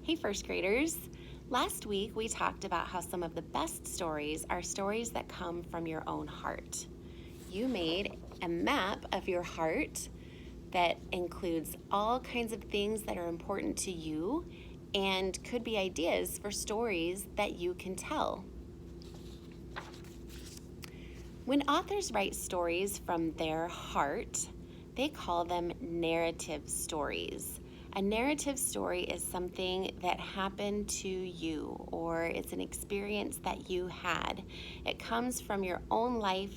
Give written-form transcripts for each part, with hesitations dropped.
Hey, first graders. Last week we talked about how some of the best stories are stories that come from your own heart. You made a map of your heart that includes all kinds of things that are important to you and could be ideas for stories that you can tell. When authors write stories from their heart, they call them narrative stories. A narrative story is something that happened to you, or it's an experience that you had. It comes from your own life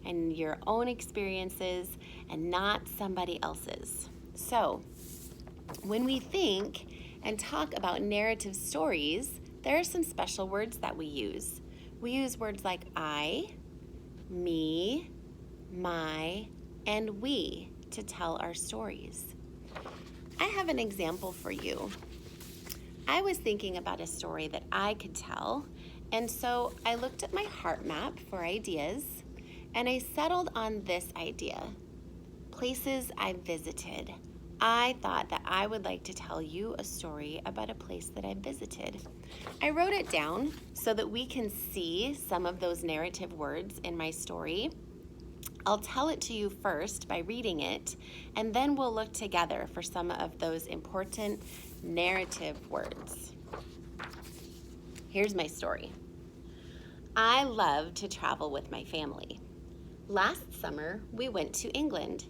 and your own experiences and not somebody else's. So, when we think and talk about narrative stories, there are some special words that we use. We use words like I, me, my, and we to tell our stories. I have an example for you. I was thinking about a story that I could tell, and so I looked at my heart map for ideas, and I settled on this idea: places I visited. I thought that I would like to tell you a story about a place that I visited. I wrote it down so that we can see some of those narrative words in my story. I'll tell it to you first by reading it, and then we'll look together for some of those important narrative words. Here's my story. I love to travel with my family. Last summer, we went to England.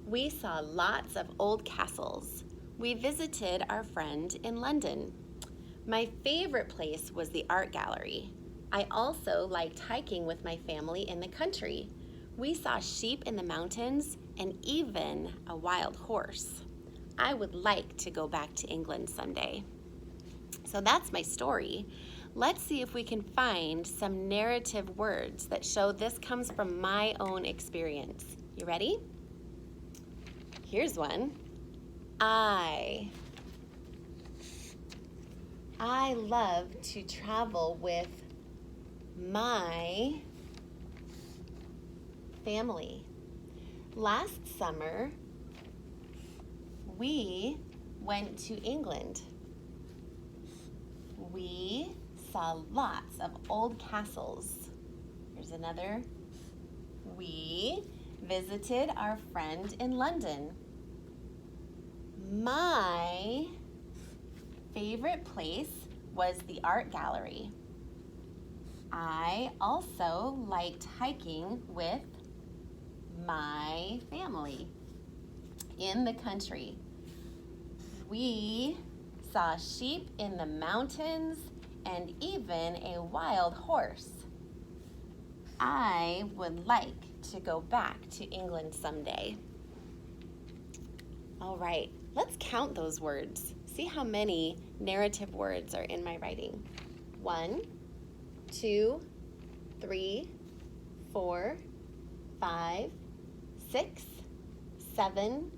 We saw lots of old castles. We visited our friend in London. My favorite place was the art gallery. I also liked hiking with my family in the country. We saw sheep in the mountains and even a wild horse. I would like to go back to England someday. So that's my story. Let's see if we can find some narrative words that show this comes from my own experience. You ready? Here's one. I love to travel with my family. Last summer, we went to England. We saw lots of old castles. Here's another. We visited our friend in London. My favorite place was the art gallery. I also liked hiking with my family in the country. We saw sheep in the mountains and even a wild horse. I would like to go back to England someday. All right, let's count those words. See how many narrative words are in my writing. 1, 2, 3, 4, 5, 6, 7,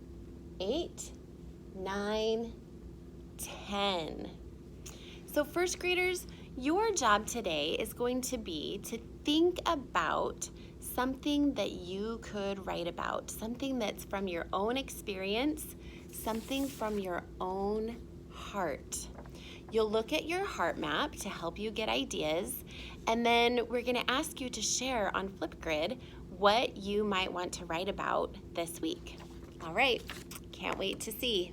8, 9, 10. So first graders, your job today is going to be to think about something that you could write about, something that's from your own experience, something from your own heart. You'll look at your heart map to help you get ideas, and then we're going to ask you to share on Flipgrid what you might want to write about this week. All right, can't wait to see.